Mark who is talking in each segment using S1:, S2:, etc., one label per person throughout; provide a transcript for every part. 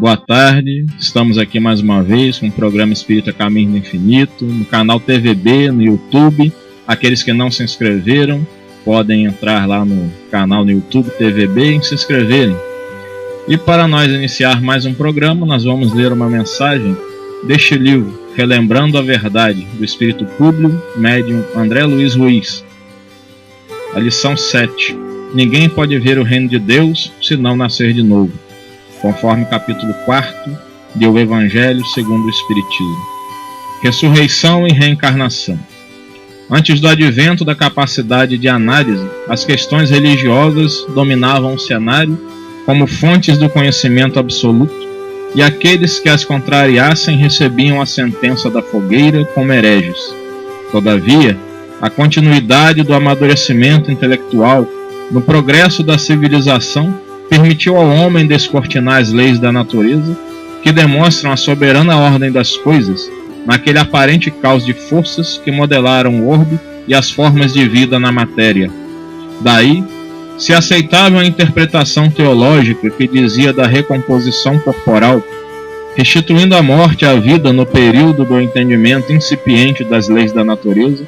S1: Boa tarde, estamos aqui mais uma vez com o programa Espírita Caminho do Infinito, no canal TVB, no YouTube. Aqueles que não se inscreveram podem entrar lá no canal no YouTube TVB e se inscreverem. E para nós iniciar mais um programa, nós vamos ler uma mensagem deste livro, Relembrando a Verdade, do Espírito Públio, médium André Luiz Ruiz. A lição 7. Ninguém pode ver o reino de Deus se não nascer de novo, conforme capítulo 4 do Evangelho segundo o Espiritismo. Ressurreição e reencarnação. Antes do advento da capacidade de análise, as questões religiosas dominavam o cenário como fontes do conhecimento absoluto, e aqueles que as contrariassem recebiam a sentença da fogueira como hereges. Todavia, a continuidade do amadurecimento intelectual no progresso da civilização permitiu ao homem descortinar as leis da natureza, que demonstram a soberana ordem das coisas, naquele aparente caos de forças que modelaram o orbe e as formas de vida na matéria. Daí, se aceitava a interpretação teológica que dizia da recomposição corporal, restituindo a morte à vida no período do entendimento incipiente das leis da natureza,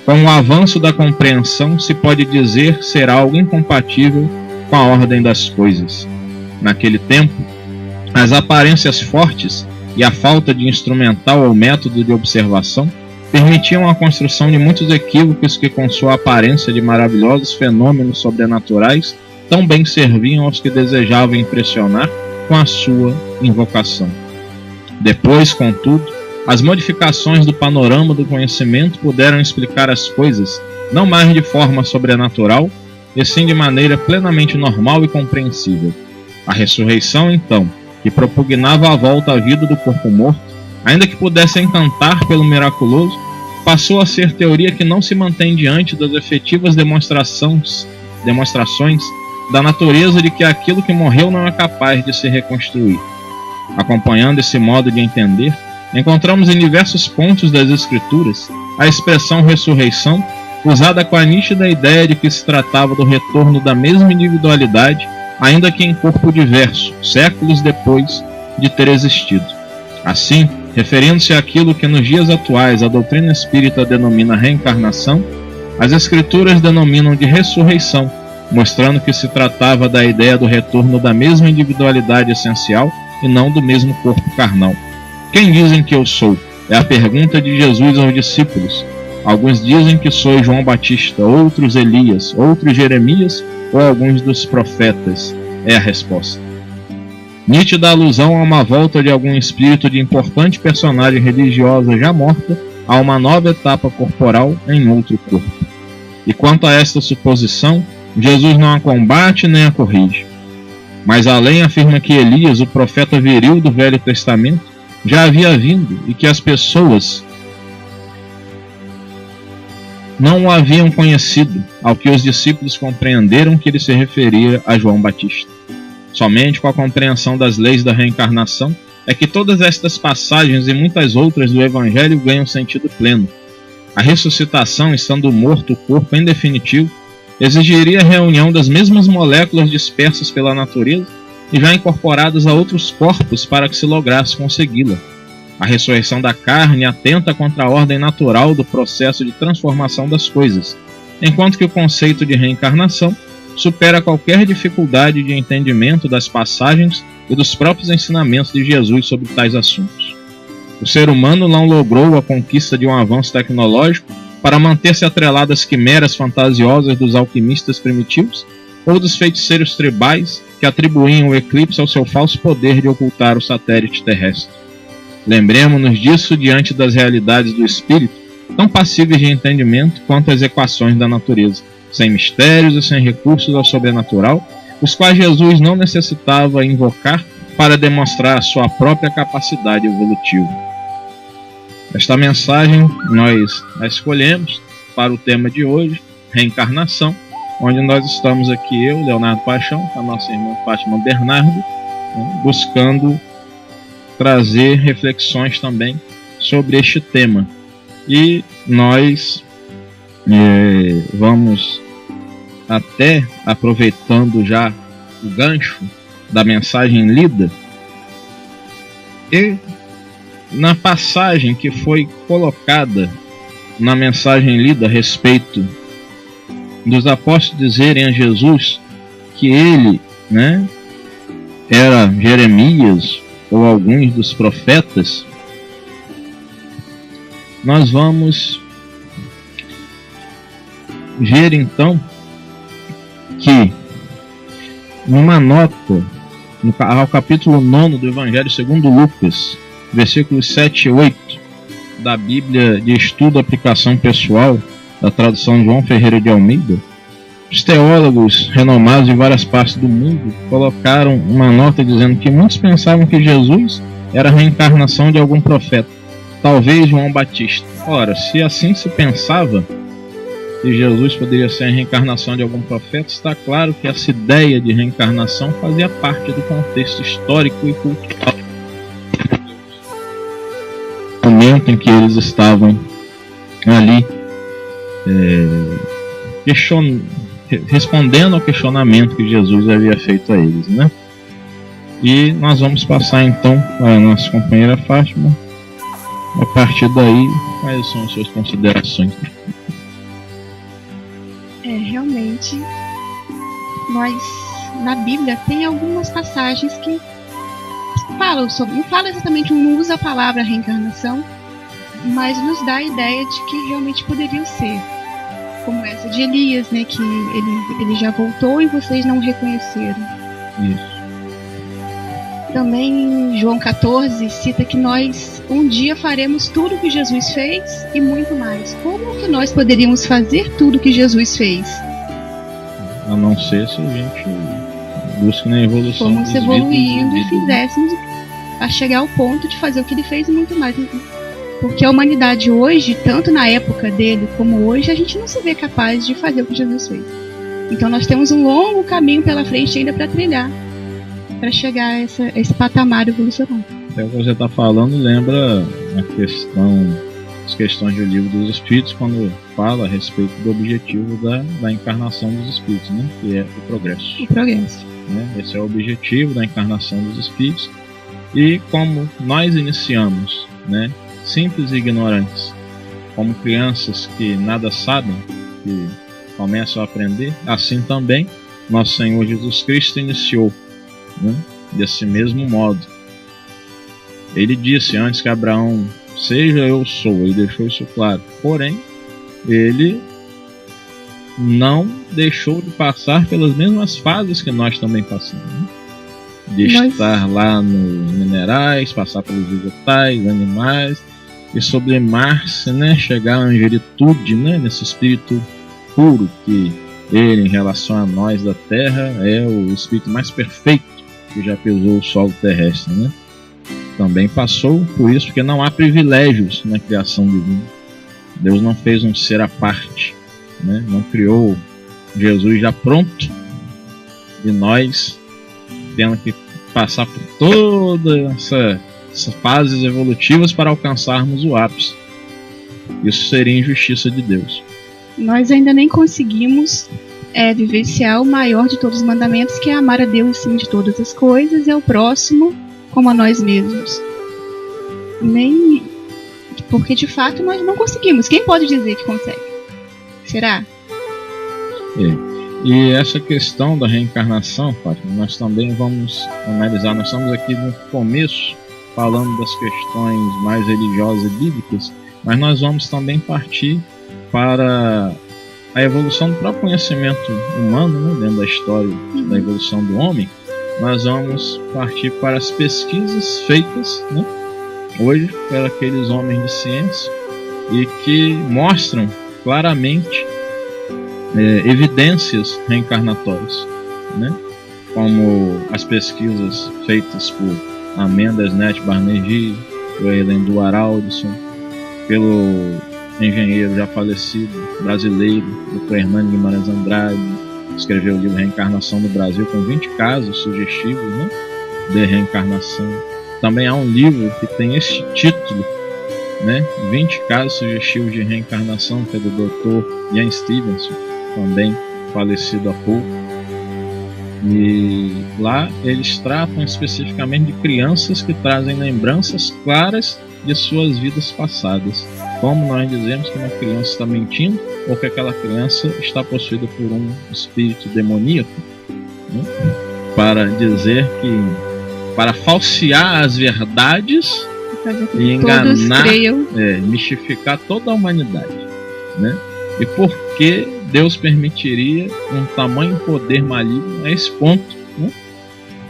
S1: com o avanço da compreensão se pode dizer ser algo incompatível com a ordem das coisas. Naquele tempo, as aparências fortes e a falta de instrumental ou método de observação permitiam a construção de muitos equívocos que, com sua aparência de maravilhosos fenômenos sobrenaturais, tão bem serviam aos que desejavam impressionar com a sua invocação. Depois, contudo, as modificações do panorama do conhecimento puderam explicar as coisas não mais de forma sobrenatural, e sim de maneira plenamente normal e compreensível. A ressurreição, então, que propugnava a volta à vida do corpo morto, ainda que pudesse encantar pelo miraculoso, passou a ser teoria que não se mantém diante das efetivas demonstrações da natureza de que aquilo que morreu não é capaz de se reconstruir. Acompanhando esse modo de entender, encontramos em diversos pontos das Escrituras a expressão ressurreição, usada com a nítida ideia de que se tratava do retorno da mesma individualidade, ainda que em corpo diverso, séculos depois de ter existido. Assim, referindo-se àquilo que nos dias atuais a doutrina espírita denomina reencarnação, as Escrituras denominam de ressurreição, mostrando que se tratava da ideia do retorno da mesma individualidade essencial e não do mesmo corpo carnal. Quem dizem que eu sou? É a pergunta de Jesus aos discípulos. Alguns dizem que sou João Batista, outros Elias, outros Jeremias ou alguns dos profetas. É a resposta. Nítida alusão a uma volta de algum espírito de importante personagem religiosa já morta a uma nova etapa corporal em outro corpo. E quanto a esta suposição, Jesus não a combate nem a corrige. Mas além afirma que Elias, o profeta viril do Velho Testamento, já havia vindo e que as pessoas não o haviam conhecido, ao que os discípulos compreenderam que ele se referia a João Batista. Somente com a compreensão das leis da reencarnação é que todas estas passagens e muitas outras do Evangelho ganham sentido pleno. A ressuscitação, estando morto o corpo em definitivo, exigiria a reunião das mesmas moléculas dispersas pela natureza e já incorporadas a outros corpos para que se lograsse consegui-la. A ressurreição da carne atenta contra a ordem natural do processo de transformação das coisas, enquanto que o conceito de reencarnação supera qualquer dificuldade de entendimento das passagens e dos próprios ensinamentos de Jesus sobre tais assuntos. O ser humano não logrou a conquista de um avanço tecnológico para manter-se atrelado às quimeras fantasiosas dos alquimistas primitivos ou dos feiticeiros tribais que atribuíam o eclipse ao seu falso poder de ocultar o satélite terrestre. Lembremos-nos disso diante das realidades do espírito, tão passíveis de entendimento quanto as equações da natureza, sem mistérios e sem recursos ao sobrenatural, os quais Jesus não necessitava invocar para demonstrar a sua própria capacidade evolutiva. Esta mensagem nós a escolhemos para o tema de hoje, reencarnação, onde nós estamos aqui, eu, Leonardo Paixão, com a nossa irmã Fátima Bernardo, buscando trazer reflexões também sobre este tema. E nós vamos até, aproveitando já o gancho da mensagem lida, E na passagem que foi colocada na mensagem lida a respeito dos apóstolos dizerem a Jesus que ele, né, era Jeremias ou alguns dos profetas, nós vamos ver então que numa nota ao capítulo 9 do Evangelho segundo Lucas, versículos 7 e 8 da Bíblia de Estudo e Aplicação Pessoal, da tradução João Ferreira de Almeida, os teólogos renomados de várias partes do mundo colocaram uma nota dizendo que muitos pensavam que Jesus era a reencarnação de algum profeta, talvez João Batista. Ora, se assim se pensava que Jesus poderia ser a reencarnação de algum profeta, está claro que essa ideia de reencarnação fazia parte do contexto histórico e cultural do momento em que eles estavam ali respondendo ao questionamento que Jesus havia feito a eles, né? E nós vamos passar então para a nossa companheira Fátima. A partir daí, quais são as suas considerações?
S2: Realmente, nós na Bíblia tem algumas passagens que falam sobre, não fala exatamente, não usa a palavra reencarnação, mas nos dá a ideia de que realmente poderia ser, como essa de Elias, né, que ele já voltou e vocês não o reconheceram.
S1: Isso.
S2: Também João 14 cita que nós um dia faremos tudo o que Jesus fez e muito mais. Como que nós poderíamos fazer tudo o que Jesus fez?
S1: A não ser se a gente busca na evolução.
S2: Fomos evoluindo e fizéssemos a chegar ao ponto de fazer o que ele fez e muito mais. Porque a humanidade hoje, tanto na época dele como hoje, a gente não se vê capaz de fazer o que Jesus fez. Então nós temos um longo caminho pela frente ainda para trilhar, para chegar a esse patamar evolucional.
S1: É o que você está falando, lembra as questões do Livro dos Espíritos, quando fala a respeito do objetivo da encarnação dos Espíritos, né? Que é o progresso.
S2: O progresso.
S1: Né? Esse é o objetivo da encarnação dos Espíritos. E como nós iniciamos, né, simples e ignorantes, como crianças que nada sabem, que começam a aprender, assim também nosso Senhor Jesus Cristo iniciou, né, desse mesmo modo. Ele disse antes que Abraão, seja eu sou, ele deixou isso claro. Porém, ele não deixou de passar pelas mesmas fases que nós também passamos, né? De estar lá nos minerais, passar pelos vegetais, animais, e sublimar-se, né? Chegar à angelitude, né? Nesse espírito puro que ele, em relação a nós da terra, é o espírito mais perfeito que já pisou o solo terrestre, né? Também passou por isso, porque não há privilégios na criação divina. Deus não fez um ser à parte, né? Não criou Jesus já pronto, e nós temos que passar por todas essas fases evolutivas para alcançarmos o ápice. Isso seria injustiça de Deus.
S2: Nós ainda nem conseguimos vivenciar o maior de todos os mandamentos, que é amar a Deus acima de todas as coisas e ao próximo como a nós mesmos. Nem porque de fato nós não conseguimos. Quem pode dizer que consegue? Será?
S1: E essa questão da reencarnação, Fátima, nós também vamos analisar. Nós estamos aqui no começo falando das questões mais religiosas e bíblicas, mas nós vamos também partir para a evolução do próprio conhecimento humano, né, dentro da história da evolução do homem. Nós vamos partir para as pesquisas feitas, né, hoje por aqueles homens de ciência e que mostram claramente evidências reencarnatórias, né, como as pesquisas feitas por Amendas Net Barnegi, por Elendu Araldson, pelo engenheiro já falecido brasileiro, Dr. Hernani Guimarães Andrade, escreveu o livro Reencarnação no Brasil, com 20 casos sugestivos, né, de reencarnação. Também há um livro que tem este título, né, 20 casos sugestivos de reencarnação, que é do Dr. Ian Stevenson, também falecido há pouco. E lá eles tratam especificamente de crianças que trazem lembranças claras de suas vidas passadas. Como nós dizemos que uma criança está mentindo ou que aquela criança está possuída por um espírito demoníaco, né? Para dizer que, para falsear as verdades e enganar, mistificar toda a humanidade, né? E por que Deus permitiria um tamanho poder maligno a esse ponto, né?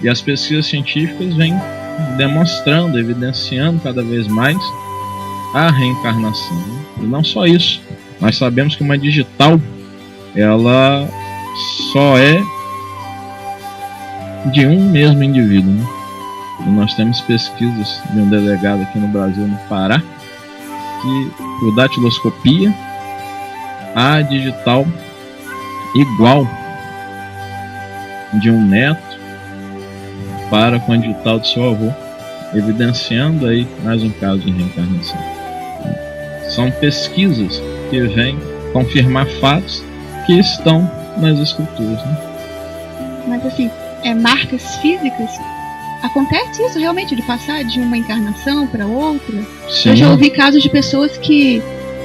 S1: E as pesquisas científicas vêm demonstrando, evidenciando cada vez mais a reencarnação, né? E não só isso, nós sabemos que uma digital, ela só é de um mesmo indivíduo, né? E nós temos pesquisas de um delegado aqui no Brasil, no Pará, que por datiloscopia, a digital igual de um neto para com a digital do seu avô, evidenciando aí mais um caso de reencarnação. São pesquisas que vêm confirmar fatos que estão nas escrituras, né?
S2: Mas assim, marcas físicas, acontece isso realmente de passar de uma encarnação para outra?
S1: Sim.
S2: Eu já ouvi casos de pessoas que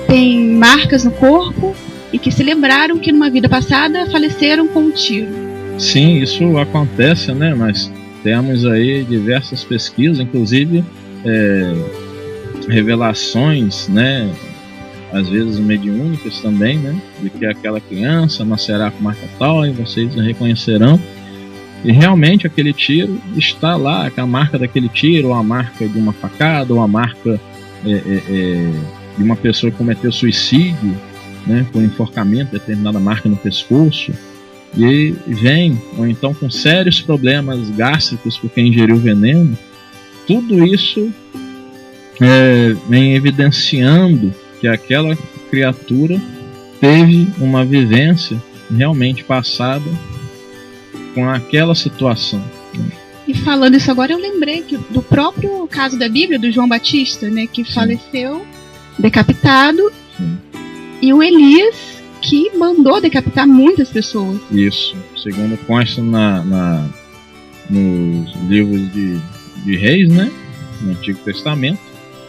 S2: têm marcas no corpo e que se lembraram que numa vida passada faleceram com um tiro.
S1: Sim, isso acontece, né? Mas temos aí diversas pesquisas, inclusive revelações, né? Às vezes mediúnicas também, né? De que aquela criança nascerá com marca tal e vocês a reconhecerão. E realmente aquele tiro está lá, a marca daquele tiro, ou a marca de uma facada, ou a marca de uma pessoa que cometeu suicídio, né, com enforcamento, determinada marca no pescoço, e vem, ou então com sérios problemas gástricos porque ingeriu veneno. Tudo isso vem evidenciando que aquela criatura teve uma vivência realmente passada com aquela situação.
S2: E falando isso agora, eu lembrei do próprio caso da Bíblia, do João Batista, né, que Sim. faleceu decapitado. Sim. E o Elias, que mandou decapitar muitas pessoas.
S1: Isso, segundo consta nos livros de Reis, né, no Antigo Testamento,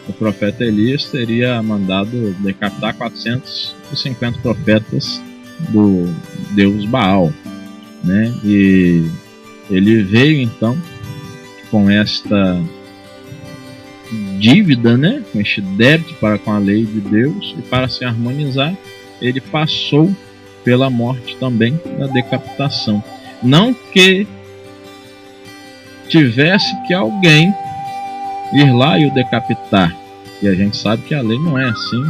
S1: o profeta Elias teria mandado decapitar 450 profetas do Deus Baal, né? E ele veio então com esta dívida, né, com este débito para com a lei de Deus, e para se harmonizar ele passou pela morte também, da decapitação. Não que tivesse que alguém ir lá e o decapitar, e a gente sabe que a lei não é assim,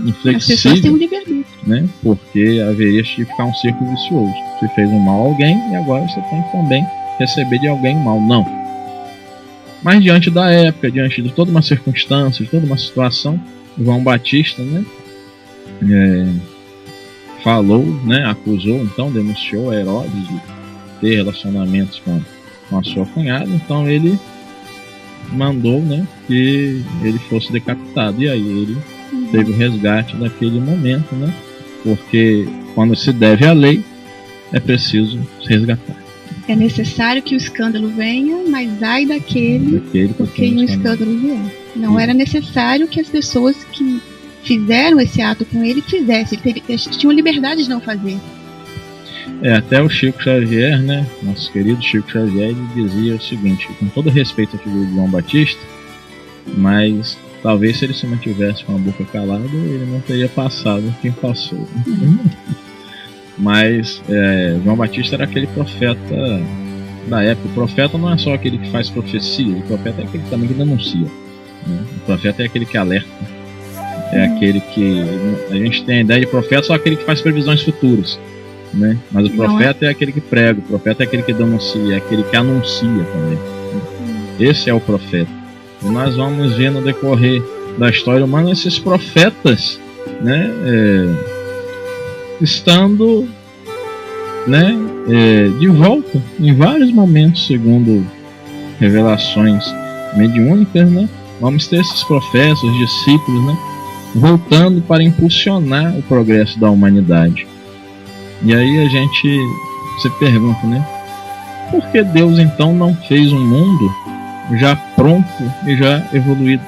S1: inflexível. As pessoas têm um livre-arbítrio, né? Porque haveria de ficar um círculo vicioso. Você fez um mal a alguém e agora você tem que também receber de alguém mal. Não. Mas diante da época, diante de toda uma circunstância, de toda uma situação, João Batista, né, falou, né, acusou, então denunciou a Herodes de ter relacionamentos com a sua cunhada. Então ele mandou, né, que ele fosse decapitado, e aí ele teve o resgate daquele momento, né, porque quando se deve à lei é preciso se resgatar.
S2: É necessário que o escândalo venha, mas ai daquele porque o escândalo vier. Não era necessário que as pessoas que fizeram esse ato com ele fizessem. Eles tinham liberdade de não fazer.
S1: Até o Chico Xavier, né, nosso querido Chico Xavier, ele dizia o seguinte, com todo respeito à figura de João Batista, mas talvez se ele se mantivesse com a boca calada, ele não teria passado o que passou. Mas João Batista era aquele profeta da época. O profeta não é só aquele que faz profecia, o profeta é aquele também que denuncia, né? O profeta é aquele que alerta, é aquele que... A gente tem a ideia de profeta só aquele que faz previsões futuras, né? Mas o profeta é aquele que prega, o profeta é aquele que denuncia, é aquele que anuncia também. Esse é o profeta. E nós vamos ver no decorrer da história humana esses profetas, né, estando, né, de volta em vários momentos, segundo revelações mediúnicas, né? Vamos ter esses profetas, os discípulos, né, voltando para impulsionar o progresso da humanidade. E aí a gente se pergunta, né, por que Deus então não fez um mundo já pronto e já evoluído?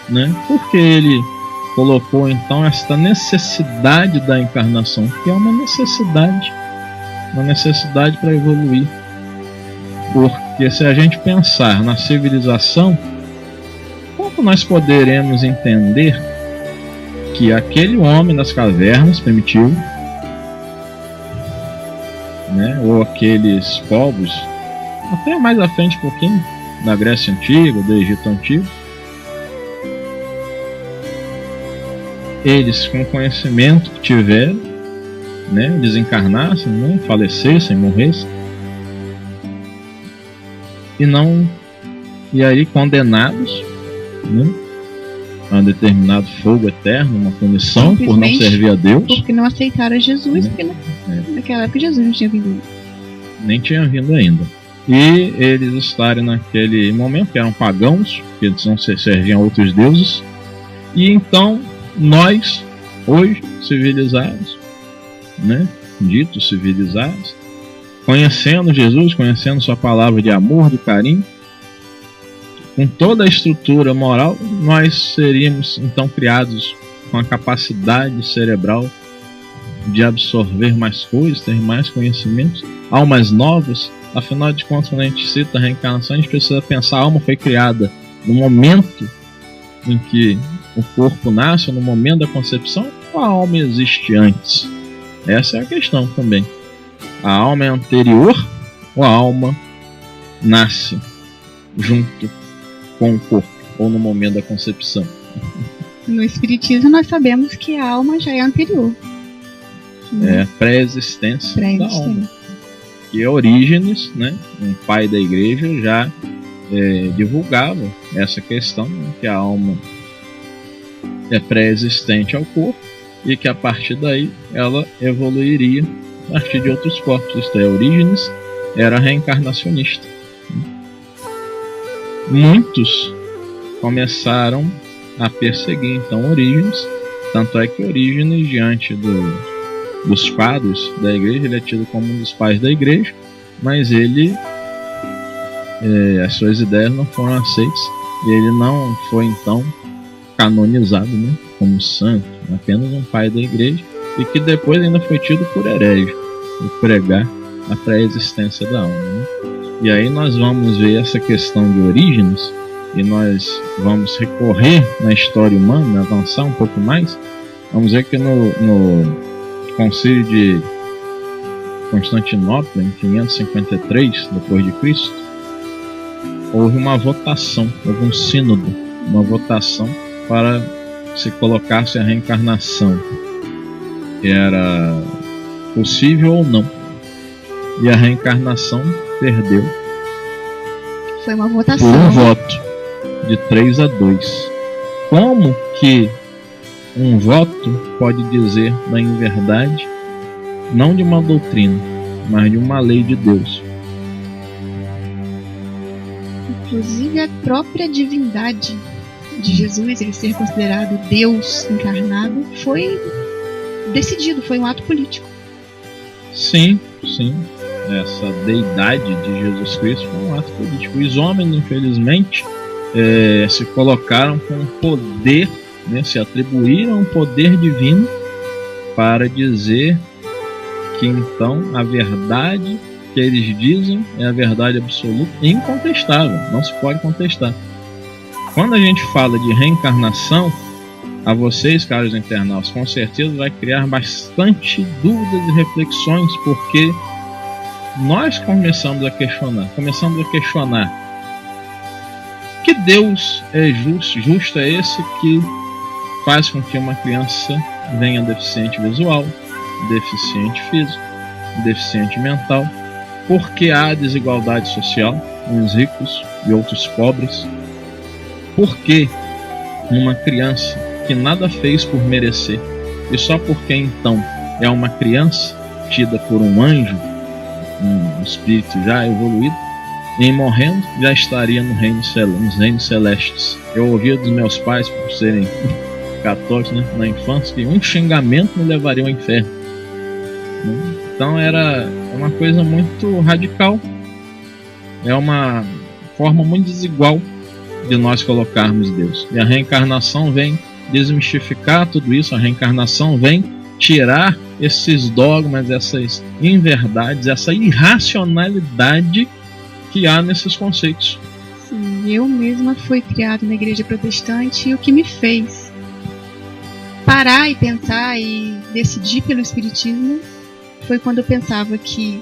S1: Né? Por que Ele colocou então esta necessidade da encarnação? Que é uma necessidade para evoluir. Porque se a gente pensar na civilização, como nós poderemos entender que aquele homem das cavernas primitivo, né, ou aqueles povos, até mais à frente um pouquinho, da Grécia Antiga, do Egito Antigo, eles com o conhecimento que tiveram, né, desencarnassem, né, falecessem, morressem, e aí condenados, né, a um determinado fogo eterno, uma punição por não servir a Deus,
S2: porque não aceitaram Jesus, porque naquela época Jesus não tinha vindo,
S1: nem tinha vindo ainda, e eles estarem naquele momento que eram pagãos, que eles não serviam a outros deuses, e então nós hoje civilizados, né, ditos civilizados, conhecendo Jesus, conhecendo sua palavra de amor, de carinho, com toda a estrutura moral, nós seríamos então criados com a capacidade cerebral de absorver mais coisas, ter mais conhecimentos, almas novas. Afinal de contas, quando a gente cita a reencarnação, a gente precisa pensar: a alma foi criada no momento em que o corpo nasce, no momento da concepção, ou a alma existe antes? Essa é a questão também. A alma é anterior ou a alma nasce junto com o corpo, ou no momento da concepção?
S2: No Espiritismo nós sabemos que a alma já é anterior.
S1: É a pré-existência da alma. Que Orígenes, né, um pai da igreja, já divulgava essa questão, que a alma é pré-existente ao corpo e que a partir daí ela evoluiria a partir de outros corpos. Isto é, Orígenes era reencarnacionista. Muitos começaram a perseguir então Orígenes, tanto é que Orígenes, diante dos padres da igreja, ele é tido como um dos pais da igreja, mas ele as suas ideias não foram aceitas e ele não foi então canonizado, né, como santo, apenas um pai da igreja, e que depois ainda foi tido por herege, por pregar a pré-existência da alma, né? E aí nós vamos ver essa questão de Orígenes, e nós vamos recorrer na história humana, avançar um pouco mais. Vamos ver que no Concílio de Constantinopla, em 553 depois de Cristo, houve uma votação, houve um sínodo, uma votação para se colocar-se a reencarnação era possível ou não. E a reencarnação perdeu.
S2: Foi uma votação.
S1: Por um voto de 3-2. Como que um voto pode dizer da inverdade, não de uma doutrina, mas de uma lei de Deus?
S2: Inclusive a própria divindade de Jesus, ele ser considerado Deus encarnado, foi decidido, foi um ato político.
S1: Sim, sim. Essa deidade de Jesus Cristo foi um ato político. Os homens, infelizmente, se colocaram com poder, né, se atribuíram um poder divino para dizer que então a verdade que eles dizem é a verdade absoluta e incontestável, não se pode contestar. Quando a gente fala de reencarnação, a vocês, caros internautas, com certeza vai criar bastante dúvidas e reflexões, porque nós começamos a questionar que Deus é justo? Justo é esse que faz com que uma criança venha deficiente visual, deficiente físico, deficiente mental, porque há desigualdade social, uns ricos e outros pobres? Por que uma criança que nada fez por merecer, e só porque então é uma criança tida por um anjo, um espírito já evoluído, em morrendo já estaria nos reinos celestes? Eu ouvia dos meus pais, por serem católicos, né, na infância, que um xingamento me levaria ao inferno. Então era uma coisa muito radical. É uma forma muito desigual de nós colocarmos Deus. E a reencarnação vem desmistificar tudo isso. A reencarnação vem tirar esses dogmas, essas inverdades, essa irracionalidade que há nesses conceitos.
S2: Sim, eu mesma fui criada na igreja protestante e o que me fez parar e pensar e decidir pelo espiritismo foi quando eu pensava que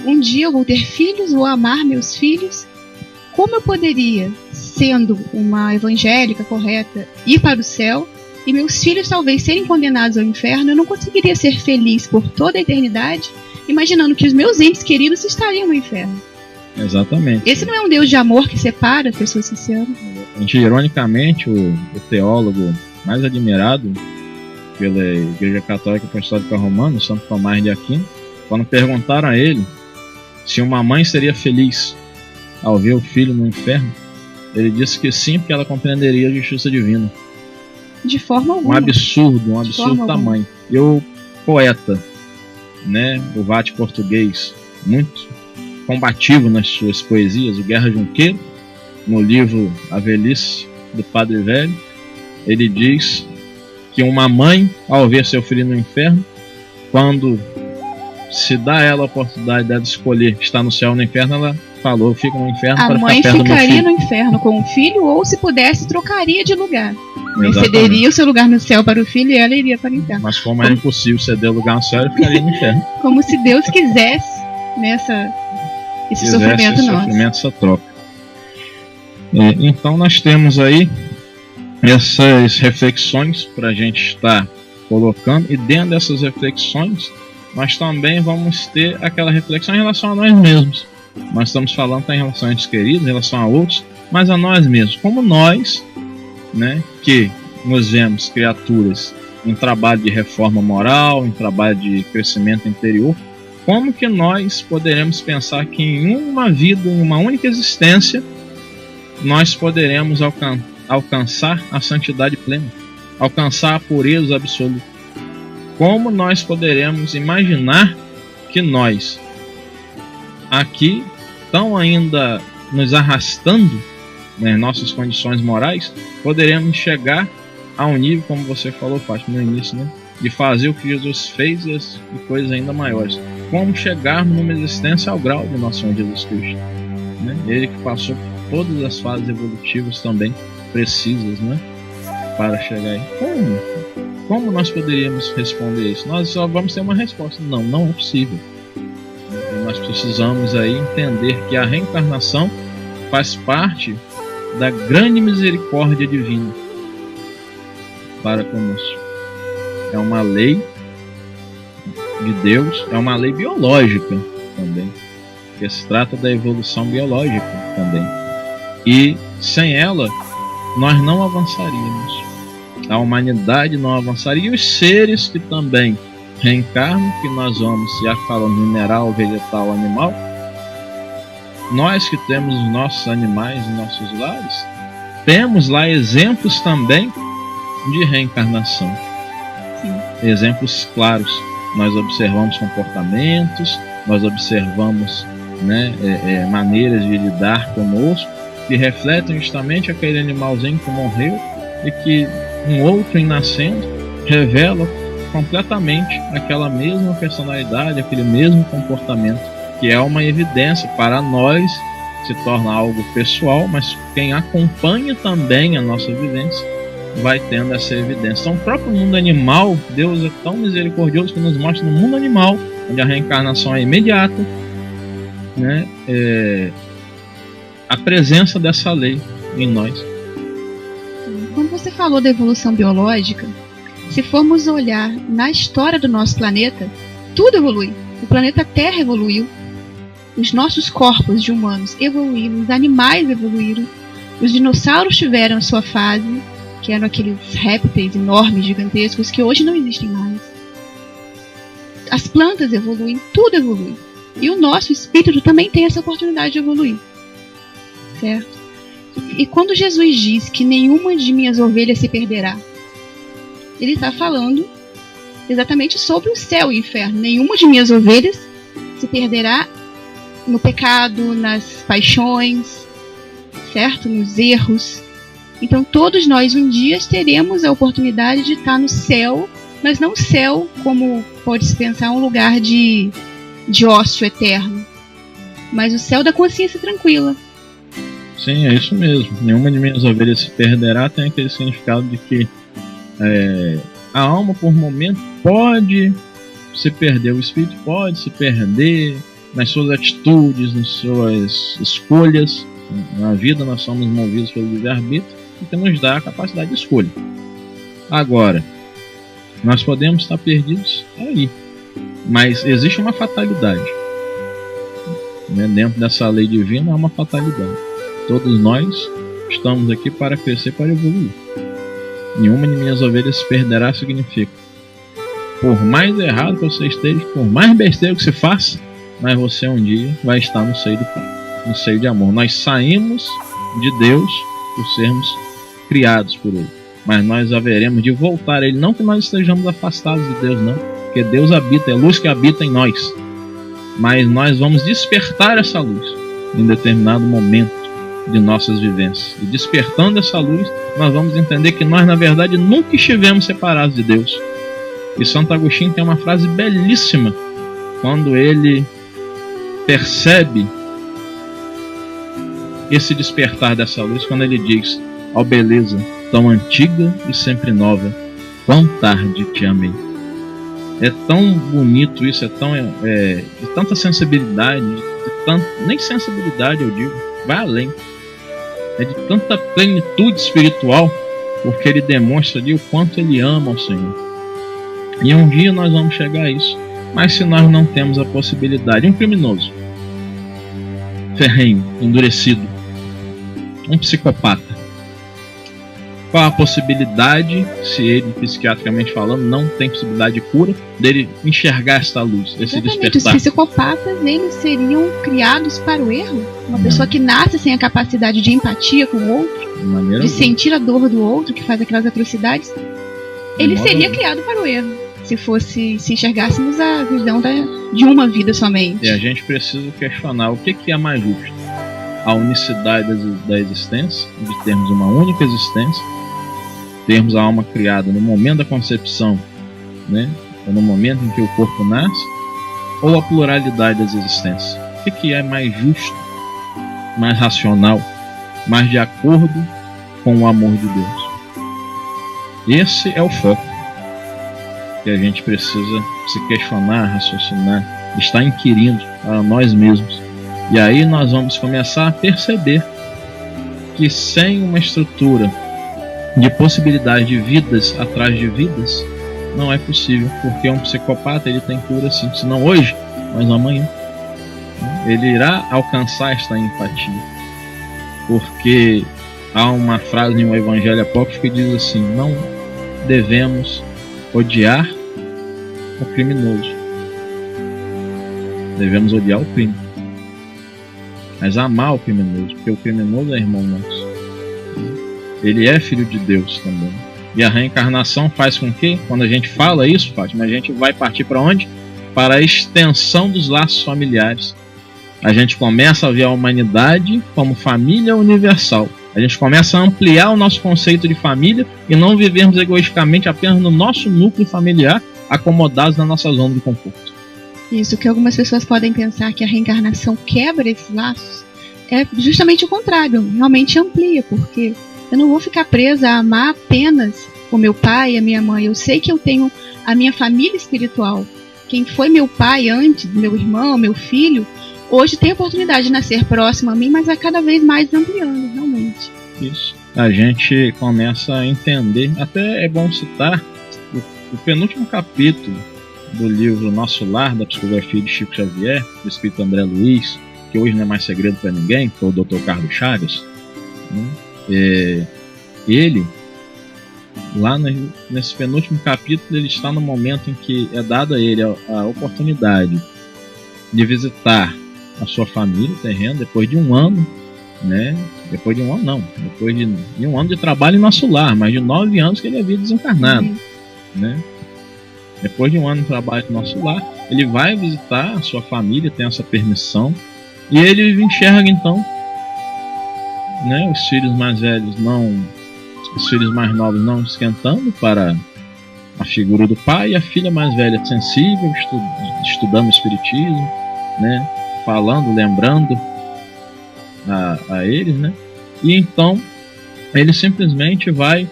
S2: um dia eu vou ter filhos, vou amar meus filhos. Como eu poderia, sendo uma evangélica correta, ir para o céu e meus filhos talvez serem condenados ao inferno? Eu não conseguiria ser feliz por toda a eternidade, imaginando que os meus entes queridos estariam no inferno.
S1: Exatamente.
S2: Esse não é um Deus de amor que separa as pessoas que se amam?
S1: Ironicamente, o teólogo mais admirado pela Igreja Católica Apostólica Romana, Santo Tomás de Aquino, quando perguntaram a ele se uma mãe seria feliz ao ver o filho no inferno, ele disse que sim, porque ela compreenderia a justiça divina.
S2: De forma alguma.
S1: Um absurdo tamanho. E o poeta, né, o vate português, muito combativo nas suas poesias, o Guerra Junqueiro, no livro A Velhice do Padre Velho, ele diz que uma mãe, ao ver seu filho no inferno, quando se dá a ela a oportunidade de escolher estar no céu ou no inferno, ela falou, eu fico no inferno para ficar perto do meu filho.
S2: A mãe ficaria no inferno com o filho, ou se pudesse, trocaria de lugar. Cederia o seu lugar no céu para o filho e ela iria para o inferno.
S1: Mas como era impossível ceder o lugar no céu, ela ficaria no inferno.
S2: Como se Deus quisesse esse sofrimento nosso.
S1: Essa troca. Então nós temos aí essas reflexões para a gente estar colocando, e dentro dessas reflexões nós também vamos ter aquela reflexão em relação a nós mesmos. Nós estamos falando em relação a entes queridos, em relação a outros, mas a nós mesmos. Como nós, né, que nos vemos criaturas em trabalho de reforma moral, em trabalho de crescimento interior, como que nós poderemos pensar que em uma vida, em uma única existência, nós poderemos alcançar a santidade plena, alcançar a pureza absoluta? Como nós poderemos imaginar que nós, aqui, tão ainda nos arrastando nas nossas condições morais, poderemos chegar a um nível, como você falou, Fátima, no início, né, de fazer o que Jesus fez e coisas ainda maiores? Como chegarmos numa existência ao grau de nosso Senhor Jesus Cristo, né? Ele que passou por todas as fases evolutivas também precisas, né, para chegar aí. Como nós poderíamos responder isso? Nós só vamos ter uma resposta: não é possível. E nós precisamos aí entender que a reencarnação faz parte da grande misericórdia divina para conosco. É uma lei de Deus, é uma lei biológica também, que se trata da evolução biológica também. E sem ela, nós não avançaríamos. A humanidade não avançaria. E os seres que também reencarnam, que nós vamos, já falando mineral, vegetal, animal, nós que temos os nossos animais em nossos lares, temos lá exemplos também de reencarnação. Sim. Exemplos claros. Nós observamos comportamentos, nós observamos, né, maneiras de lidar conosco, que refletem justamente aquele animalzinho que morreu e que um outro em nascendo revela completamente aquela mesma personalidade, aquele mesmo comportamento, que é uma evidência para nós, se torna algo pessoal, mas quem acompanha também a nossa vivência vai tendo essa evidência. Então, o próprio mundo animal, Deus é tão misericordioso que nos mostra no mundo animal, onde a reencarnação é imediata, né, a presença dessa lei em nós.
S2: Quando você falou da evolução biológica, se formos olhar na história do nosso planeta, tudo evolui. O planeta Terra evoluiu, os nossos corpos de humanos evoluíram, os animais evoluíram, os dinossauros tiveram sua fase, que eram aqueles répteis enormes, gigantescos, que hoje não existem mais. As plantas evoluem, tudo evolui. E o nosso espírito também tem essa oportunidade de evoluir. Certo? E quando Jesus diz que nenhuma de minhas ovelhas se perderá, ele está falando exatamente sobre o céu e o inferno. Nenhuma de minhas ovelhas se perderá no pecado, nas paixões, certo? Nos erros. Então todos nós um dia teremos a oportunidade de estar no céu, mas não o céu como pode-se pensar um lugar de ócio eterno, mas o céu da consciência tranquila.
S1: Sim, é isso mesmo. Nenhuma de minhas ovelhas se perderá tem aquele significado de que a alma por momento pode se perder, o espírito pode se perder nas suas atitudes, nas suas escolhas. Na vida nós somos movidos pelo livre-arbítrio, que nos dá a capacidade de escolha. Agora, nós podemos estar perdidos aí, mas existe uma fatalidade, né? Dentro dessa lei divina há uma fatalidade. Todos nós estamos aqui para crescer, para evoluir. Nenhuma de minhas ovelhas se perderá significa, por mais errado que você esteja, por mais besteira que você faça, mas você um dia vai estar no seio do Pai, no seio de amor. Nós saímos de Deus por sermos criados por Ele, mas nós haveremos de voltar a Ele. Não que nós estejamos afastados de Deus, não, porque Deus habita, é luz que habita em nós, mas nós vamos despertar essa luz em determinado momento de nossas vivências, e despertando essa luz nós vamos entender que nós na verdade nunca estivemos separados de Deus. E Santo Agostinho tem uma frase belíssima quando ele percebe esse despertar dessa luz, quando ele diz: ó beleza tão antiga e sempre nova, quão tarde te amei. É tão bonito isso, de tanta sensibilidade, nem sensibilidade eu digo, vai além, é de tanta plenitude espiritual, porque ele demonstra ali o quanto ele ama o Senhor. E um dia nós vamos chegar a isso, mas se nós não temos a possibilidade, um criminoso ferrenho, endurecido, um psicopata, qual a possibilidade, se ele, psiquiatricamente falando, não tem possibilidade de cura, dele enxergar esta luz, esse despertar?
S2: Os psicopatas, eles seriam criados para o erro. Uma pessoa que nasce sem a capacidade de empatia com o outro, de sentir a dor do outro, que faz aquelas atrocidades, ele seria criado para o erro, se enxergássemos a visão de uma vida somente.
S1: E a gente precisa questionar o que é mais justo: a unicidade da existência, de termos uma única existência, termos a alma criada no momento da concepção, né, ou no momento em que o corpo nasce, ou a pluralidade das existências? O que é mais justo, mais racional, mais de acordo com o amor de Deus? Esse é o foco que a gente precisa se questionar, raciocinar, estar inquirindo a nós mesmos. E aí nós vamos começar a perceber que sem uma estrutura de possibilidade de vidas atrás de vidas, não é possível, porque um psicopata ele tem cura sim, se não hoje, mas amanhã. Ele irá alcançar esta empatia, porque há uma frase em um evangelho apócrifo que diz assim: não devemos odiar o criminoso, devemos odiar o crime, mas amar o criminoso, porque o criminoso é irmão nosso, ele é filho de Deus também. E a reencarnação faz com que, quando a gente fala isso, Fátima, a gente vai partir para onde? Para a extensão dos laços familiares. A gente começa a ver a humanidade como família universal. A gente começa a ampliar o nosso conceito de família e não vivermos egoisticamente apenas no nosso núcleo familiar, acomodados na nossa zona de conforto.
S2: Isso, que algumas pessoas podem pensar que a reencarnação quebra esses laços, é justamente o contrário, realmente amplia, porque eu não vou ficar presa a amar apenas o meu pai e a minha mãe. Eu sei que eu tenho a minha família espiritual. Quem foi meu pai antes, meu irmão, meu filho, hoje tem a oportunidade de nascer próximo a mim, mas vai cada vez mais ampliando, realmente.
S1: Isso. A gente começa a entender, até é bom citar o penúltimo capítulo do livro Nosso Lar, da psicografia de Chico Xavier, do espírito André Luiz, que hoje não é mais segredo para ninguém, foi o Dr. Carlos Chagas, né? Ele, lá nesse penúltimo capítulo, ele está no momento em que é dada a ele a oportunidade de visitar a sua família terrena depois de um ano, né? Depois de um ano não, depois de um ano de trabalho em Nosso Lar, mais de 9 anos que ele havia desencarnado, né? Depois de um ano de trabalho no nosso lar, ele vai visitar a sua família, tem essa permissão, e ele enxerga então, né, os filhos mais velhos os filhos mais novos não esquentando para a figura do pai, e a filha mais velha sensível, estudando o espiritismo, né, falando, lembrando a eles, né? E então ele simplesmente vai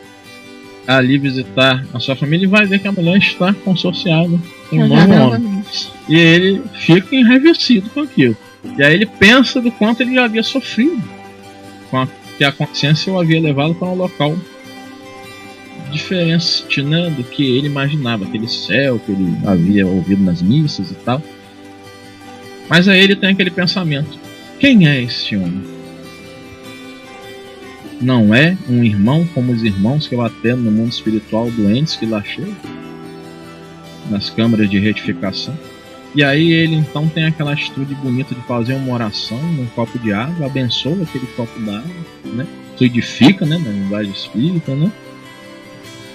S1: ali visitar a sua família e vai ver que a mulher está consorciada com um novo homem. E ele fica enraivecido com aquilo. E aí ele pensa do quanto ele já havia sofrido, que a consciência o havia levado para um local diferente, né, do que ele imaginava, aquele céu que ele havia ouvido nas missas e tal. Mas aí ele tem aquele pensamento: quem é esse homem? Não é um irmão como os irmãos que eu atendo no mundo espiritual, doentes que lá chegam, nas câmaras de retificação. E aí ele então tem aquela atitude bonita de fazer uma oração num copo de água, abençoa aquele copo d'água, né? Fluidifica, né, na linguagem espírita, né?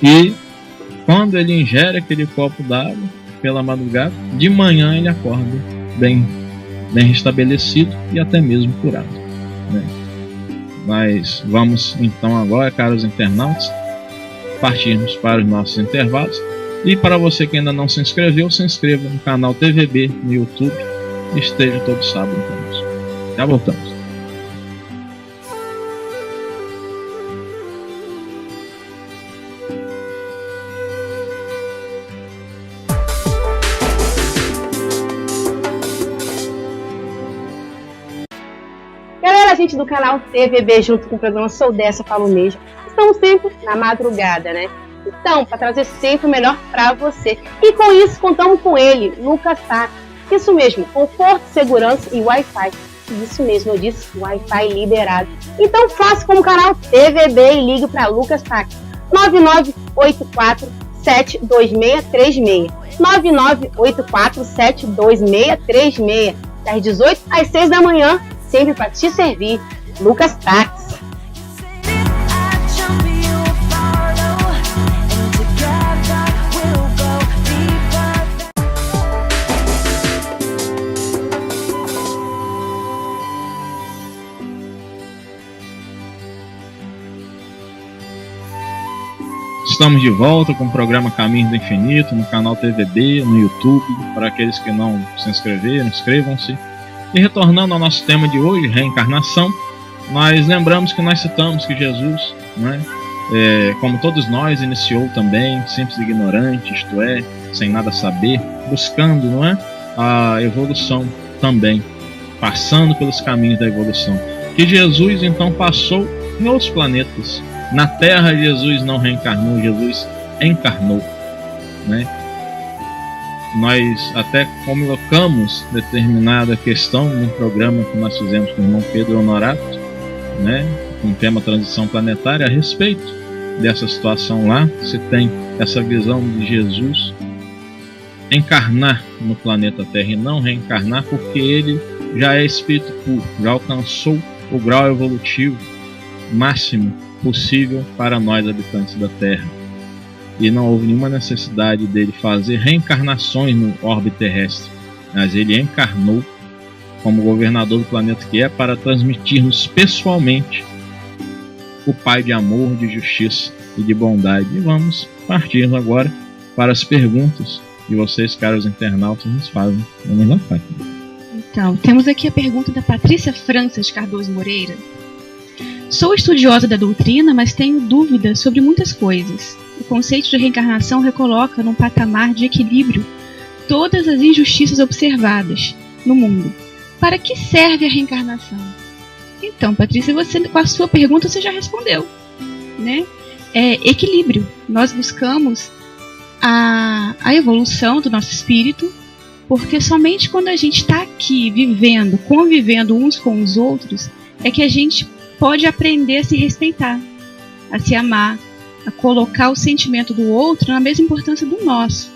S1: E quando ele ingere aquele copo d'água pela madrugada, de manhã ele acorda bem restabelecido e até mesmo curado, né? Nós vamos então agora, caros internautas, partirmos para os nossos intervalos. E para você que ainda não se inscreveu, se inscreva no canal TVB no YouTube e esteja todo sábado conosco. Já voltamos.
S3: Gente do canal TVB, junto com o programa Sou Dessa, Falo Mesmo, estamos sempre na madrugada, né? Então, para trazer sempre o melhor para você. E com isso, contamos com ele, Lucas Sá. Isso mesmo, conforto, segurança e Wi-Fi. Isso mesmo, eu disse, Wi-Fi liberado. Então, faça como o canal TVB e ligue para Lucas Sá. 9984-72636. 9984-72636. Das 18 às 6 da manhã. Sempre para te servir, Lucas Táxi.
S1: Estamos de volta com o programa Caminho do Infinito no canal TVB, no YouTube. Para aqueles que não se inscreveram, inscrevam-se. E retornando ao nosso tema de hoje, reencarnação, nós lembramos que nós citamos que Jesus, né, como todos nós, iniciou também simples e ignorante, isto é, sem nada saber, buscando, não é, a evolução também, passando pelos caminhos da evolução. Que Jesus então passou em outros planetas. Na Terra Jesus não reencarnou, Jesus encarnou, né? Nós até colocamos determinada questão no programa que nós fizemos com o irmão Pedro Honorato, né, com o tema Transição Planetária, a respeito dessa situação lá. Você tem essa visão de Jesus encarnar no planeta Terra e não reencarnar, porque ele já é espírito puro, já alcançou o grau evolutivo máximo possível para nós habitantes da Terra. E não houve nenhuma necessidade dele fazer reencarnações no orbe terrestre, mas ele encarnou como governador do planeta que é, para transmitir-nos pessoalmente o Pai de amor, de justiça e de bondade. E vamos partir agora para as perguntas que vocês, caros internautas, nos fazem. Vamos lá, Fátima.
S2: Então, temos aqui a pergunta da Patrícia França de Cardoso Moreira. Sou estudiosa da doutrina, mas tenho dúvidas sobre muitas coisas. O conceito de reencarnação recoloca num patamar de equilíbrio todas as injustiças observadas no mundo. Para que serve a reencarnação? Então, Patrícia, você, com a sua pergunta você já respondeu, né? Equilíbrio. Nós buscamos a evolução do nosso espírito, porque somente quando a gente está aqui vivendo, convivendo uns com os outros, é que a gente pode aprender a se respeitar, a se amar, a colocar o sentimento do outro na mesma importância do nosso.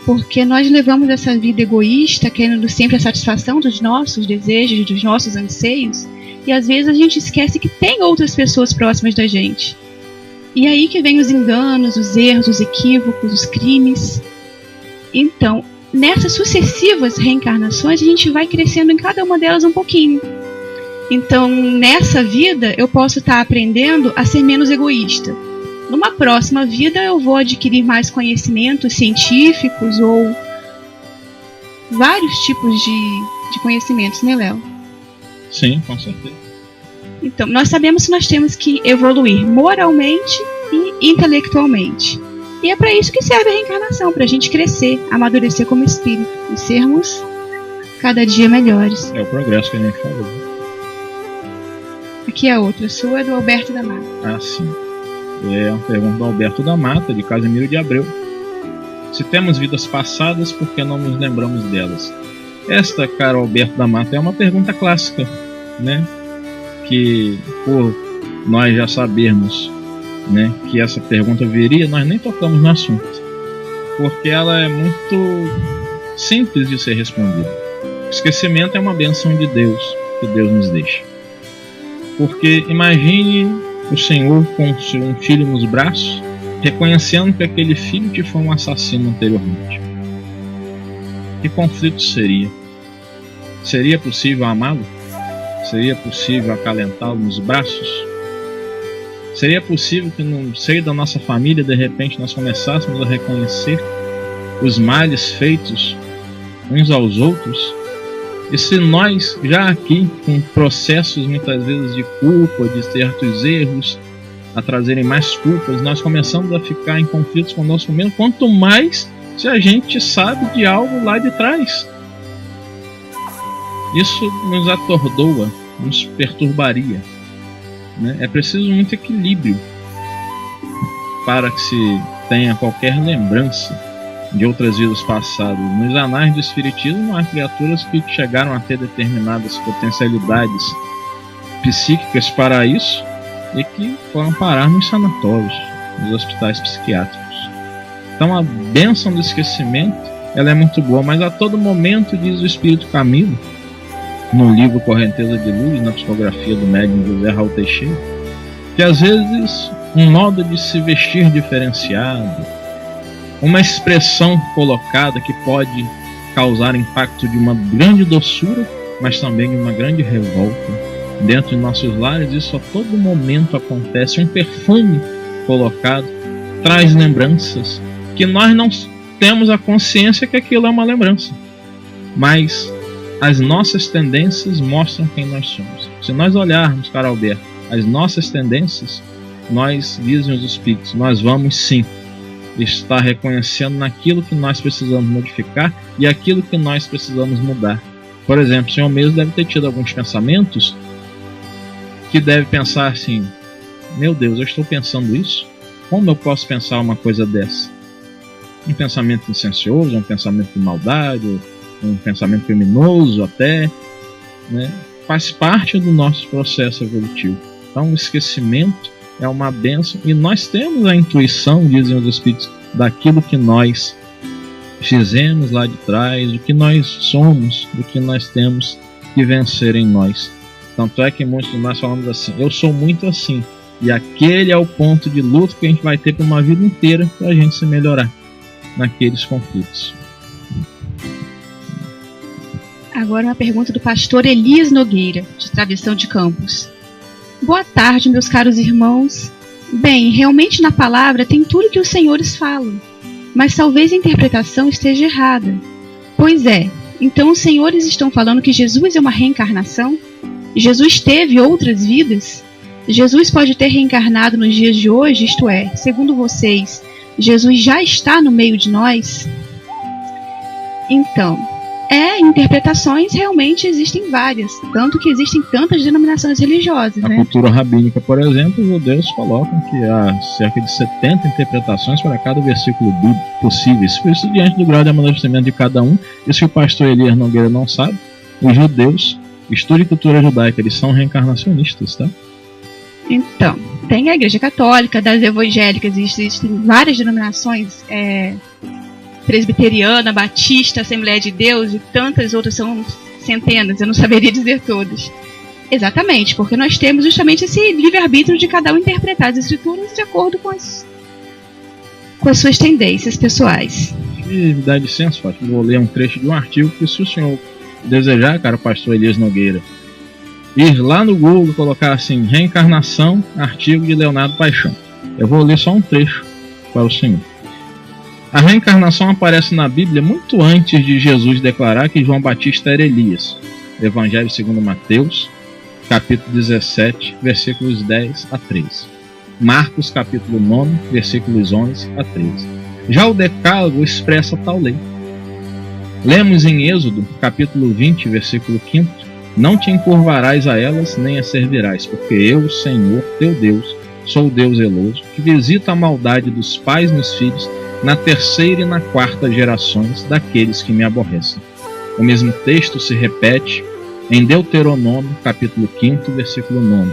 S2: Porque nós levamos essa vida egoísta, querendo sempre a satisfação dos nossos desejos, dos nossos anseios, e às vezes a gente esquece que tem outras pessoas próximas da gente. E aí que vem os enganos, os erros, os equívocos, os crimes. Então, nessas sucessivas reencarnações, a gente vai crescendo em cada uma delas um pouquinho. Então, nessa vida, eu posso estar aprendendo a ser menos egoísta. Numa próxima vida, eu vou adquirir mais conhecimentos científicos ou vários tipos de conhecimentos, né, Léo?
S1: Sim, com certeza.
S2: Então, nós sabemos que nós temos que evoluir moralmente e intelectualmente. E é para isso que serve a reencarnação, para a gente crescer, amadurecer como espírito e sermos cada dia melhores.
S1: É o progresso que a gente falou.
S2: Aqui é outra, a sua é do Alberto da Mata.
S1: Ah, sim. É uma pergunta do Alberto da Mata, de Casimiro de Abreu. Se temos vidas passadas, por que não nos lembramos delas? Esta, caro Alberto da Mata, é uma pergunta clássica, né? Que por nós já sabermos, né, que essa pergunta viria, nós nem tocamos no assunto, porque ela é muito simples de ser respondida. O esquecimento é uma bênção de Deus, que Deus nos deixa. Porque imagine o Senhor com um filho nos braços, reconhecendo que aquele filho te foi um assassino anteriormente. Que conflito seria? Seria possível amá-lo? Seria possível acalentá-lo nos braços? Seria possível que no seio da nossa família, de repente, nós começássemos a reconhecer os males feitos uns aos outros? E se nós, já aqui, com processos muitas vezes de culpa, de certos erros, a trazerem mais culpas, nós começamos a ficar em conflitos conosco mesmo, quanto mais se a gente sabe de algo lá de trás. Isso nos atordoa, nos perturbaria, né? É preciso muito equilíbrio para que se tenha qualquer lembrança de outras vidas passadas. Nos anais do Espiritismo há criaturas que chegaram a ter determinadas potencialidades psíquicas para isso e que foram parar nos sanatórios, nos hospitais psiquiátricos. Então a bênção do esquecimento, ela é muito boa, mas a todo momento, diz o Espírito Camilo, no livro Correnteza de Luz, na psicografia do médium José Raul Teixeira, que às vezes um modo de se vestir diferenciado, uma expressão colocada que pode causar impacto de uma grande doçura, mas também de uma grande revolta. Dentro de nossos lares, isso a todo momento acontece. Um perfume colocado traz lembranças que nós não temos a consciência que aquilo é uma lembrança, mas as nossas tendências mostram quem nós somos. Se nós olharmos, caro Alberto, as nossas tendências, nós, dizem os espíritos, nós vamos sim estar reconhecendo naquilo que nós precisamos modificar e aquilo que nós precisamos mudar. Por exemplo, o senhor mesmo deve ter tido alguns pensamentos que deve pensar assim: meu Deus, eu estou pensando isso? Como eu posso pensar uma coisa dessa? Um pensamento licencioso, um pensamento de maldade, um pensamento criminoso até, né? Faz parte do nosso processo evolutivo. Então o esquecimento é uma bênção e nós temos a intuição, dizem os espíritos, daquilo que nós fizemos lá de trás, do que nós somos, do que nós temos que vencer em nós. Tanto é que muitos de nós falamos assim: eu sou muito assim, e aquele é o ponto de luta que a gente vai ter por uma vida inteira para a gente se melhorar naqueles conflitos.
S2: Agora uma pergunta do pastor Elias Nogueira, de Travessão de Campos. Boa tarde, meus caros irmãos. Bem, realmente na palavra tem tudo que os senhores falam, mas talvez a interpretação esteja errada. Pois é, então os senhores estão falando que Jesus é uma reencarnação? Jesus teve outras vidas? Jesus pode ter reencarnado nos dias de hoje, isto é, segundo vocês, Jesus já está no meio de nós? Então, interpretações realmente existem várias, tanto que existem tantas denominações religiosas.
S1: Na cultura rabínica, por exemplo, os judeus colocam que há cerca de 70 interpretações para cada versículo bíblico possíveis. Isso diante do grau de amadurecimento de cada um. E se o pastor Elias Nogueira não sabe, os judeus, estudo e cultura judaica, eles são reencarnacionistas, tá?
S2: Então, tem a Igreja Católica, das evangélicas, existem várias denominações, presbiteriana, batista, Assembleia de Deus e tantas outras, são centenas, eu não saberia dizer todas. Exatamente, porque nós temos justamente esse livre-arbítrio de cada um interpretar as escrituras de acordo com com as suas tendências pessoais.
S1: E dá licença, Fátima, vou ler um trecho de um artigo que, se o senhor desejar, cara, pastor Elias Nogueira, ir lá no Google, colocar assim, reencarnação, artigo de Leonardo Paixão. Eu vou ler só um trecho para o senhor. A reencarnação aparece na Bíblia muito antes de Jesus declarar que João Batista era Elias. Evangelho segundo Mateus, capítulo 17, versículos 10 a 13. Marcos, capítulo 9, versículos 11 a 13. Já o Decálogo expressa tal lei. Lemos em Êxodo, capítulo 20, versículo 5: não te encurvarás a elas, nem as servirás, porque eu, Senhor, teu Deus, sou o Deus zeloso, que visita a maldade dos pais nos filhos, na terceira e na quarta gerações daqueles que me aborrecem. O mesmo texto se repete em Deuteronômio, capítulo 5, versículo 9.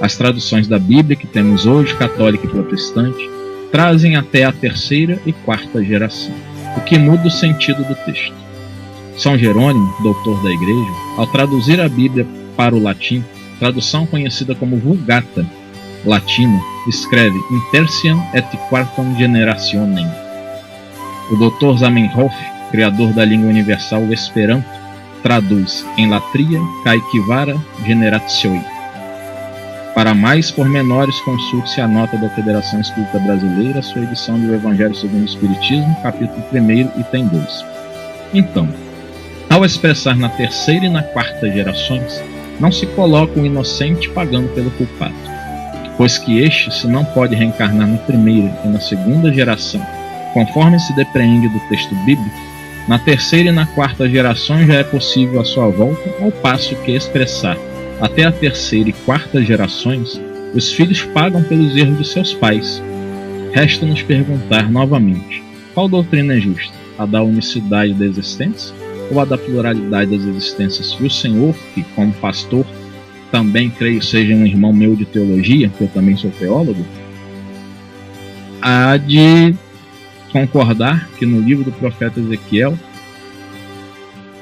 S1: As traduções da Bíblia que temos hoje, católica e protestante, trazem até a terceira e quarta geração, o que muda o sentido do texto. São Jerônimo, doutor da Igreja, ao traduzir a Bíblia para o latim, tradução conhecida como Vulgata latina, escreve in tertiam et quartam generationem. O Dr. Zamenhof, criador da língua universal o Esperanto, traduz em latria caecivara generatioi. Para mais pormenores, consulte-se a nota da Federação Espírita Brasileira, sua edição do Evangelho segundo o Espiritismo, capítulo 1, item 2. Então, ao expressar na terceira e na quarta gerações, não se coloca o inocente pagando pelo culpado, pois que este, se não pode reencarnar na primeira e na segunda geração, conforme se depreende do texto bíblico, na terceira e na quarta geração já é possível a sua volta, ao passo que expressar até a terceira e quarta gerações, os filhos pagam pelos erros de seus pais. Resta nos perguntar novamente, qual doutrina é justa? A da unicidade da existência ou a da pluralidade das existências? E o Senhor, que como pastor também creio seja um irmão meu de teologia, que eu também sou teólogo, há de concordar que no livro do profeta Ezequiel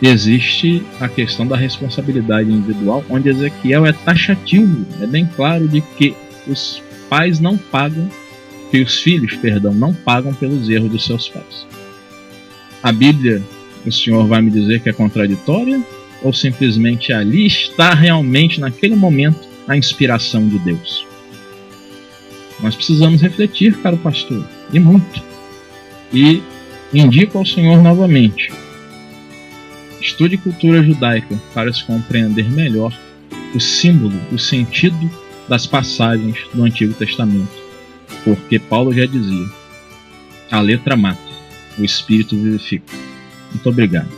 S1: existe a questão da responsabilidade individual, onde Ezequiel é taxativo, é bem claro de que os pais não pagam, que os filhos, não pagam pelos erros dos seus pais. A Bíblia, o senhor vai me dizer que é contraditória? Ou simplesmente ali está realmente, naquele momento, a inspiração de Deus? Nós precisamos refletir, caro pastor, e muito. E indico ao senhor novamente, estude cultura judaica para se compreender melhor o símbolo, o sentido das passagens do Antigo Testamento. Porque Paulo já dizia, a letra mata, o Espírito vivifica. Muito obrigado.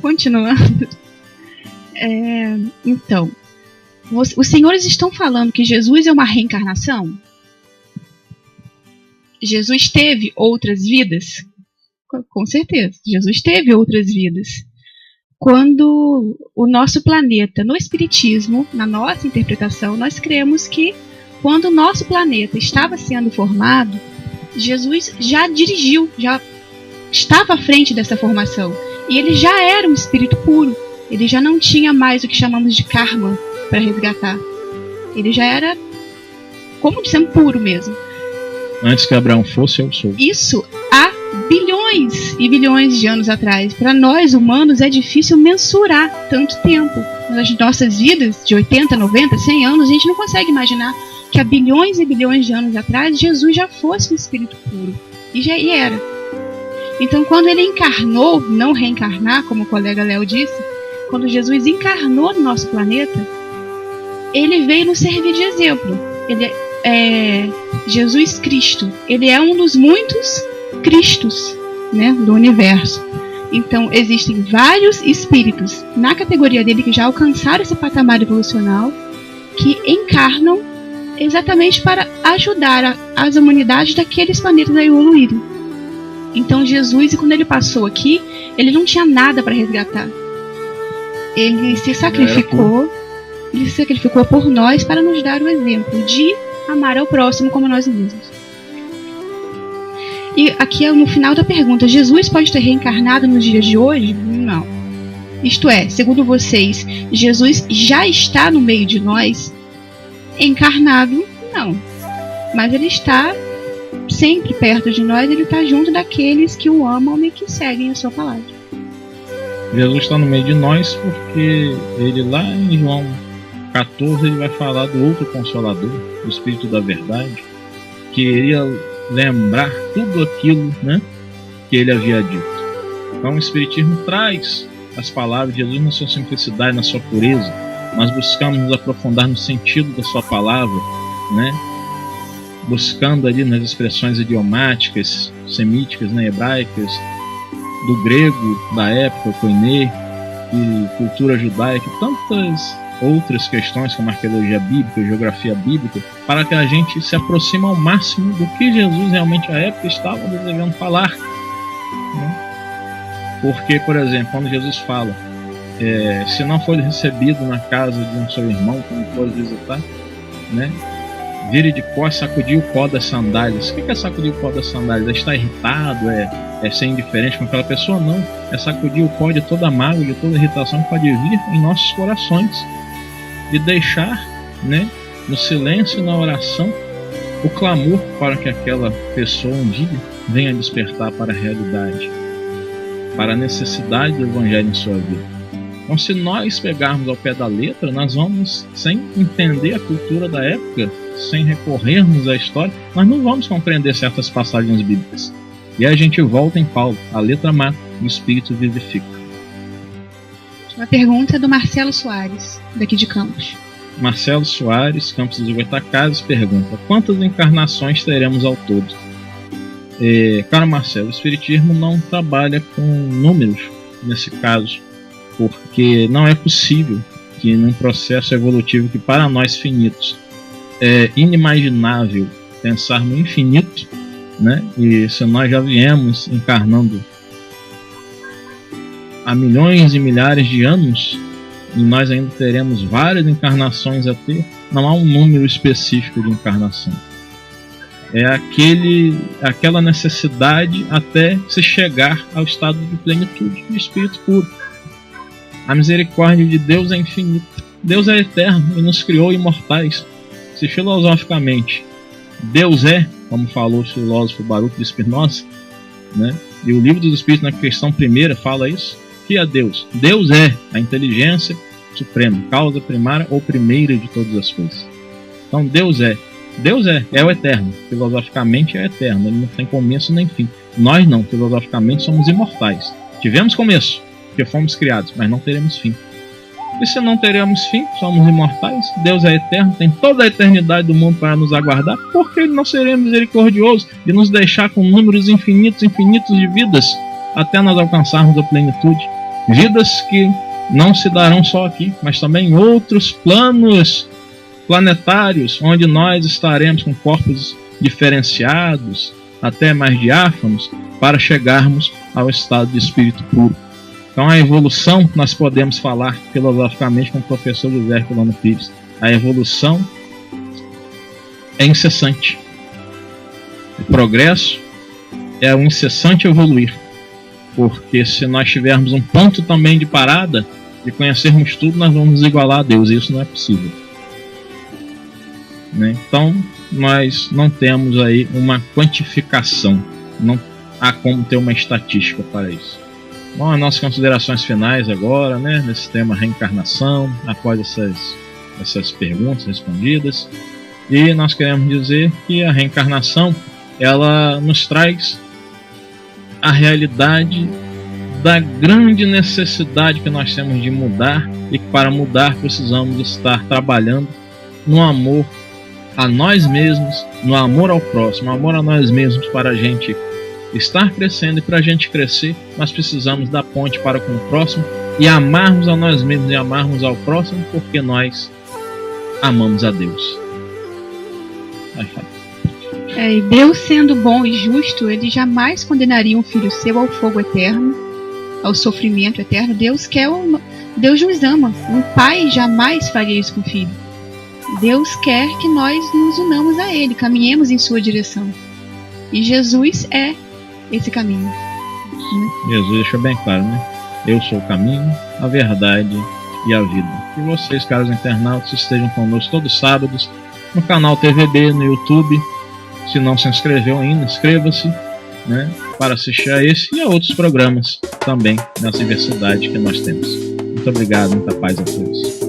S2: Continuando. Então, os senhores estão falando que Jesus é uma reencarnação? Jesus teve outras vidas? Com certeza, Jesus teve outras vidas. Quando o nosso planeta, no Espiritismo, na nossa interpretação, nós cremos que quando o nosso planeta estava sendo formado, Jesus já dirigiu, já estava à frente dessa formação. E ele já era um espírito puro. Ele já não tinha mais o que chamamos de karma para resgatar. Ele já era, como dizemos, puro mesmo.
S1: Antes que Abraão fosse, eu sou.
S2: Isso há bilhões e bilhões de anos atrás. Para nós humanos é difícil mensurar tanto tempo. Nas nossas vidas, de 80, 90, 100 anos, a gente não consegue imaginar que há bilhões e bilhões de anos atrás Jesus já fosse um espírito puro. E era. Então, quando ele encarnou, não reencarnar, como o colega Léo disse, quando Jesus encarnou no nosso planeta, ele veio nos servir de exemplo. Ele é Jesus Cristo. Ele é um dos muitos Cristos, né, do universo. Então, existem vários espíritos na categoria dele que já alcançaram esse patamar evolucional, que encarnam exatamente para ajudar as humanidades daqueles planetas a evoluírem. Então Jesus, quando ele passou aqui, ele não tinha nada para resgatar. Ele se sacrificou por nós para nos dar o exemplo de amar ao próximo como nós mesmos. E aqui é no final da pergunta, Jesus pode ter reencarnado nos dias de hoje? Não. Isto é, segundo vocês, Jesus já está no meio de nós? Encarnado? Não. Mas ele está sempre perto de nós, ele está junto daqueles que o amam e que seguem a sua palavra.
S1: Jesus está no meio de nós porque ele lá em João 14 ele vai falar do outro Consolador, o Espírito da Verdade, que iria lembrar tudo aquilo, né, que ele havia dito. Então o Espiritismo traz as palavras de Jesus na sua simplicidade, na sua pureza. Nós buscamos nos aprofundar no sentido da sua palavra, né, buscando ali nas expressões idiomáticas, semíticas, né, hebraicas, do grego da época, koiné, e cultura judaica, e tantas outras questões como arqueologia bíblica, geografia bíblica, para que a gente se aproxime ao máximo do que Jesus realmente à época estava desejando falar, né? Porque, por exemplo, quando Jesus fala, se não for recebido na casa de um seu irmão, quando for visitar, né, vire de costas, sacudir o pó das sandálias. O que é sacudir o pó das sandálias? É estar irritado? É ser indiferente com aquela pessoa? Não. É sacudir o pó de toda mágoa, de toda irritação que pode vir em nossos corações. E deixar, né, no silêncio e na oração, o clamor para que aquela pessoa um dia venha despertar para a realidade, para a necessidade do Evangelho em sua vida. Então, se nós pegarmos ao pé da letra, nós vamos, sem entender a cultura da época, sem recorrermos à história, nós não vamos compreender certas passagens bíblicas. E aí a gente volta em Paulo: a letra mata, o Espírito vivifica.
S2: Uma pergunta do Marcelo Soares, daqui de Campos.
S1: Marcelo Soares, Campos de Goitacazes, pergunta: quantas encarnações teremos ao todo? Cara Marcelo, o Espiritismo não trabalha com números nesse caso, porque não é possível que num processo evolutivo que para nós finitos é inimaginável pensar no infinito, né? E se nós já viemos encarnando há milhões e milhares de anos e nós ainda teremos várias encarnações a ter, não há um número específico de encarnação. É aquela necessidade até se chegar ao estado de plenitude do Espírito puro. A misericórdia de Deus é infinita. Deus é eterno e nos criou imortais. Se filosoficamente Deus é, como falou o filósofo Baruch de Spinoza, né? E o Livro dos Espíritos na questão primeira fala isso. O que é Deus? Deus é a inteligência suprema, causa primária ou primeira de todas as coisas. Então Deus é o eterno. Filosoficamente é eterno, ele não tem começo nem fim. Nós não, filosoficamente somos imortais. Tivemos começo, porque fomos criados, mas não teremos fim. E se não teremos fim, somos imortais, Deus é eterno, tem toda a eternidade do mundo para nos aguardar, por que ele não seria misericordioso de nos deixar com números infinitos de vidas, até nós alcançarmos a plenitude? Vidas que não se darão só aqui, mas também em outros planos planetários, onde nós estaremos com corpos diferenciados, até mais diáfanos, para chegarmos ao estado de espírito puro. Então a evolução, nós podemos falar filosoficamente com o professor José Herculano Pires, a evolução é incessante. O progresso é um incessante evoluir, porque se nós tivermos um ponto também de parada, de conhecermos tudo, nós vamos nos igualar a Deus, e isso não é possível. Né? Então nós não temos aí uma quantificação, não há como ter uma estatística para isso. Bom, as nossas considerações finais agora, né, nesse tema reencarnação, após essas perguntas respondidas. E nós queremos dizer que a reencarnação, ela nos traz a realidade da grande necessidade que nós temos de mudar, e que para mudar precisamos estar trabalhando no amor a nós mesmos, no amor ao próximo, no amor a nós mesmos. Para a gente estar crescendo e para a gente crescer, nós precisamos da ponte para com o próximo e amarmos a nós mesmos e amarmos ao próximo, porque nós amamos a Deus.
S2: E Deus, sendo bom e justo, ele jamais condenaria um filho seu ao fogo eterno, ao sofrimento eterno. Deus nos ama. Um pai jamais faria isso com o filho. Deus quer que nós nos unamos a ele, caminhemos em sua direção. E Jesus é esse caminho.
S1: Jesus deixa bem claro, né? Eu sou o caminho, a verdade e a vida. E vocês, caros internautas, estejam conosco todos os sábados no canal TVB, no YouTube, Se não se inscreveu ainda, inscreva-se, né, para assistir a esse e a outros programas também nessa diversidade que nós temos. Muito obrigado, muita paz a todos.